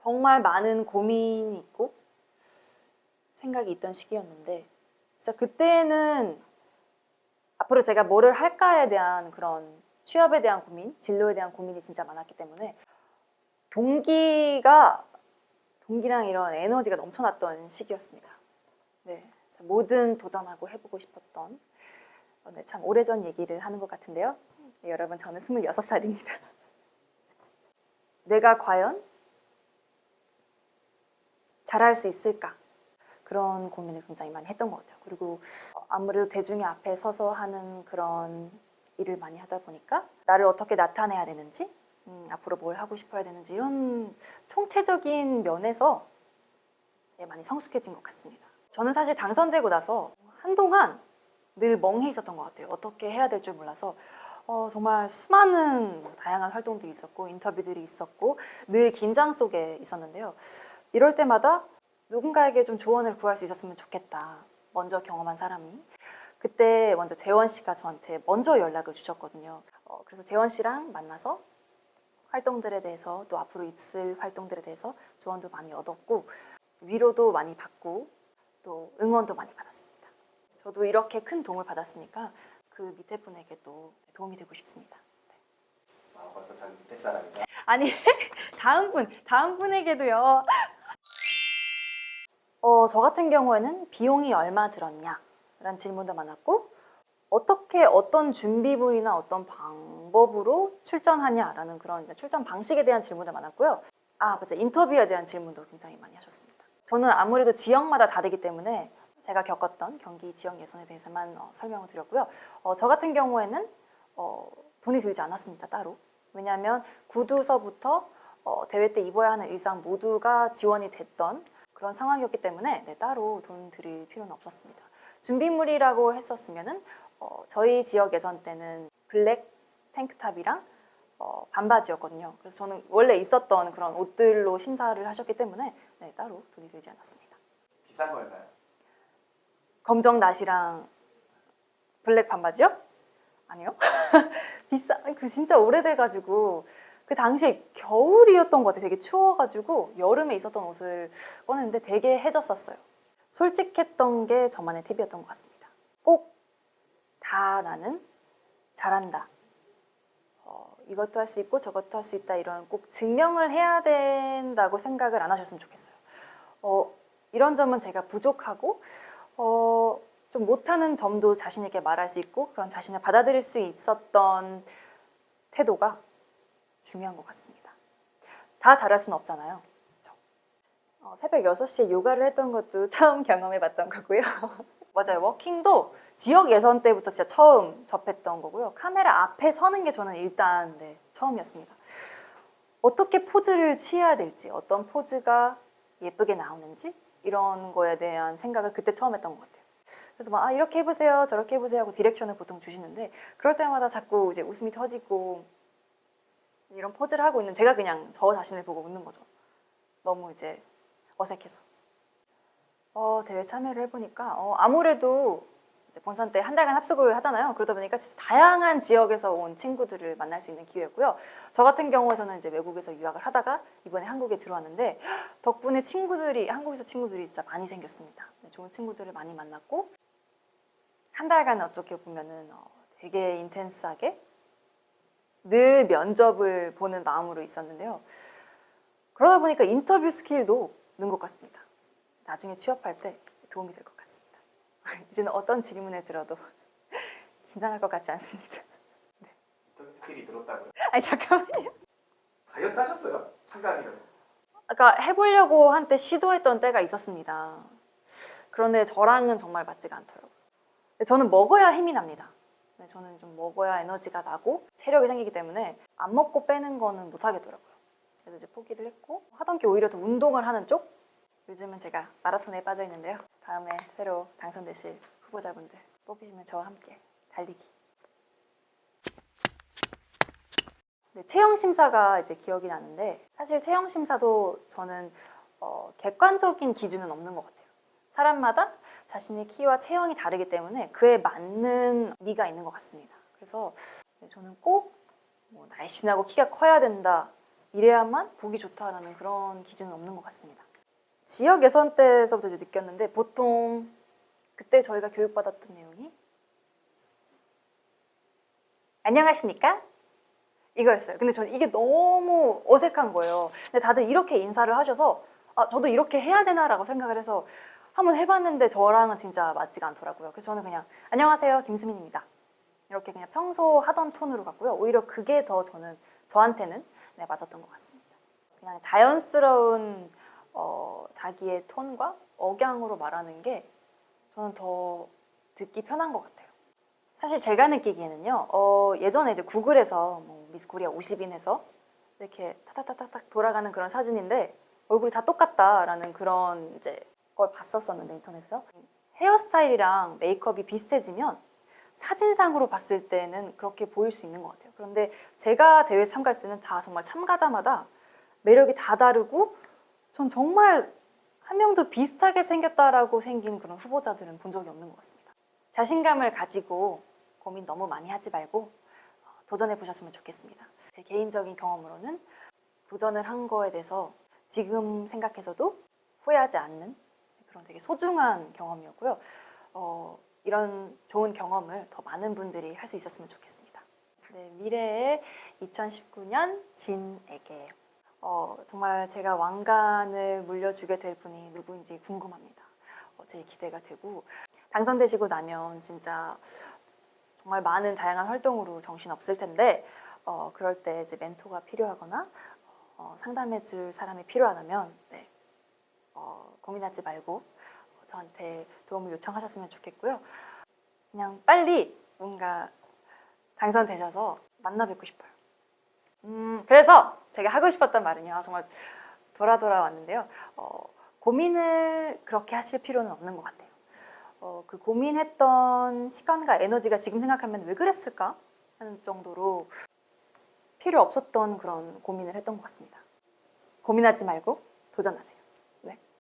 정말 많은 고민이 있고 생각이 있던 시기였는데 진짜 그때는 앞으로 제가 뭐를 할까에 대한 그런 취업에 대한 고민, 진로에 대한 고민이 진짜 많았기 때문에 동기랑 이런 에너지가 넘쳐났던 시기였습니다. 네, 뭐든 도전하고 해보고 싶었던 네, 참 오래전 얘기를 하는 것 같은데요. 네, 여러분 저는 26살입니다. 내가 과연 잘할 수 있을까? 그런 고민을 굉장히 많이 했던 것 같아요. 그리고 아무래도 대중의 앞에 서서 하는 그런 일을 많이 하다 보니까 나를 어떻게 나타내야 되는지 앞으로 뭘 하고 싶어야 되는지 이런 총체적인 면에서 많이 성숙해진 것 같습니다. 저는 사실 당선되고 나서 한동안 늘 멍해 있었던 것 같아요. 어떻게 해야 될 줄 몰라서 정말 수많은 다양한 활동들이 있었고 인터뷰들이 있었고 늘 긴장 속에 있었는데요. 이럴 때마다 누군가에게 좀 조언을 구할 수 있었으면 좋겠다. 먼저 경험한 사람이. 그때 먼저 재원 씨가 저한테 먼저 연락을 주셨거든요. 그래서 재원 씨랑 만나서 활동들에 대해서 또 앞으로 있을 활동들에 대해서 조언도 많이 얻었고 위로도 많이 받고 또 응원도 많이 받았습니다. 저도 이렇게 큰 도움을 받았으니까 그 밑에 분에게도 도움이 되고 싶습니다. 아, 벌써 자기 밑에 사람이다. 아니 다음 분에게도요. 저 같은 경우에는 비용이 얼마 들었냐? 라는 질문도 많았고 어떻게 어떤 준비물이나 어떤 방법으로 출전하냐라는 그런 출전 방식에 대한 질문도 많았고요. 아, 맞아. 인터뷰에 대한 질문도 굉장히 많이 하셨습니다. 저는 아무래도 지역마다 다르기 때문에 제가 겪었던 경기 지역 예선에 대해서만 설명을 드렸고요. 저 같은 경우에는 돈이 들지 않았습니다. 따로. 왜냐하면 구두서부터 대회 때 입어야 하는 의상 모두가 지원이 됐던 그런 상황이었기 때문에 따로 돈 들일 필요는 없었습니다. 준비물이라고 했었으면은 저희 지역 예선 때는 블랙 탱크탑이랑 반바지였거든요. 그래서 저는 원래 있었던 그런 옷들로 심사를 하셨기 때문에 따로 돈이 들지 않았습니다. 비싼 걸까요? 검정 나시랑 블랙 반바지요? 아니요. 그 진짜 오래돼가지고 그 당시에 겨울이었던 것 같아요. 되게 추워가지고 여름에 있었던 옷을 꺼냈는데 되게 해졌었어요. 솔직했던 게 저만의 팁이었던 것 같습니다. 꼭 다 나는 잘한다. 이것도 할 수 있고 저것도 할 수 있다. 이런 꼭 증명을 해야 된다고 생각을 안 하셨으면 좋겠어요. 이런 점은 제가 부족하고 좀 못하는 점도 자신 있게 말할 수 있고 그런 자신을 받아들일 수 있었던 태도가 중요한 것 같습니다. 다 잘할 수는 없잖아요. 그렇죠? 새벽 6시에 요가를 했던 것도 처음 경험해봤던 거고요. 맞아요. 워킹도 지역 예선 때부터 진짜 처음 접했던 거고요. 카메라 앞에 서는 게 저는 일단 처음이었습니다. 어떻게 포즈를 취해야 될지, 어떤 포즈가 예쁘게 나오는지 이런 거에 대한 생각을 그때 처음 했던 것 같아요. 그래서 막 이렇게 해보세요, 저렇게 해보세요 하고 디렉션을 보통 주시는데 그럴 때마다 자꾸 이제 웃음이 터지고 이런 포즈를 하고 있는 제가 그냥 저 자신을 보고 웃는 거죠. 너무 이제 어색해서. 대회 참여를 해보니까 아무래도 이제 본선 때 한 달간 합숙을 하잖아요. 그러다 보니까 진짜 다양한 지역에서 온 친구들을 만날 수 있는 기회였고요. 저 같은 경우에는 이제 외국에서 유학을 하다가 이번에 한국에 들어왔는데 덕분에 한국에서 친구들이 진짜 많이 생겼습니다. 좋은 친구들을 많이 만났고 한 달간 어떻게 보면은 되게 인텐스하게 늘 면접을 보는 마음으로 있었는데요. 그러다 보니까 인터뷰 스킬도 는 것 같습니다. 나중에 취업할 때 도움이 될 것 같습니다. 이제는 어떤 질문을 들어도 긴장할 것 같지 않습니다. 인터뷰 스킬이 늘었다고요? 아니 잠깐만요. 다이어트 하셨어요? 참가하기 전에. 아까 해보려고 한때 시도했던 때가 있었습니다. 그런데 저랑은 정말 맞지가 않더라고요. 저는 먹어야 힘이 납니다. 저는 좀 먹어야 에너지가 나고 체력이 생기기 때문에 안 먹고 빼는 거는 못 하겠더라고요. 그래서 이제 포기를 했고 하던 게 오히려 더 운동을 하는 쪽? 요즘은 제가 마라톤에 빠져 있는데요. 다음에 새로 당선되실 후보자분들 뽑히시면 저와 함께 달리기. 체형 심사가 이제 기억이 나는데 사실 체형 심사도 저는 객관적인 기준은 없는 것 같아요. 사람마다 자신의 키와 체형이 다르기 때문에 그에 맞는 미가 있는 것 같습니다. 그래서 저는 꼭 날씬하고 키가 커야 된다 이래야만 보기 좋다라는 그런 기준은 없는 것 같습니다. 지역 예선 때서부터 이제 느꼈는데 보통 그때 저희가 교육받았던 내용이 안녕하십니까? 이거였어요. 근데 저는 이게 너무 어색한 거예요. 근데 다들 이렇게 인사를 하셔서 아, 저도 이렇게 해야 되나라고 생각을 해서 한번 해봤는데 저랑은 진짜 맞지가 않더라고요. 그래서 저는 그냥 안녕하세요, 김수민입니다. 이렇게 그냥 평소 하던 톤으로 갔고요. 오히려 그게 더 저한테는 네, 맞았던 것 같습니다. 그냥 자연스러운 자기의 톤과 억양으로 말하는 게 저는 더 듣기 편한 것 같아요. 사실 제가 느끼기에는요. 예전에 이제 구글에서 뭐 미스 코리아 50인에서 이렇게 타타타타닥 돌아가는 그런 사진인데 얼굴이 다 똑같다라는 그런 이제 걸 봤었었는데 인터넷에서 헤어스타일이랑 메이크업이 비슷해지면 사진상으로 봤을 때는 그렇게 보일 수 있는 것 같아요. 그런데 제가 대회 참가했을 때는 다 정말 참가자마다 매력이 다 다르고 전 정말 한 명도 비슷하게 생겼다라고 생긴 그런 후보자들은 본 적이 없는 것 같습니다. 자신감을 가지고 고민 너무 많이 하지 말고 도전해 보셨으면 좋겠습니다. 제 개인적인 경험으로는 도전을 한 거에 대해서 지금 생각해서도 후회하지 않는 그런 되게 소중한 경험이었고요. 이런 좋은 경험을 더 많은 분들이 할 수 있었으면 좋겠습니다. 네, 미래의 2019년 진에게 정말 제가 왕관을 물려주게 될 분이 누구인지 궁금합니다. 제 기대가 되고 당선되시고 나면 진짜 정말 많은 다양한 활동으로 정신 없을 텐데 그럴 때 이제 멘토가 필요하거나 상담해줄 사람이 필요하다면 네, 고민하지 말고 저한테 도움을 요청하셨으면 좋겠고요. 그냥 빨리 뭔가 당선되셔서 만나 뵙고 싶어요. 그래서 제가 하고 싶었던 말은요. 정말 돌아 왔는데요. 고민을 그렇게 하실 필요는 없는 것 같아요. 그 고민했던 시간과 에너지가 지금 생각하면 왜 그랬을까 하는 정도로 필요 없었던 그런 고민을 했던 것 같습니다. 고민하지 말고 도전하세요.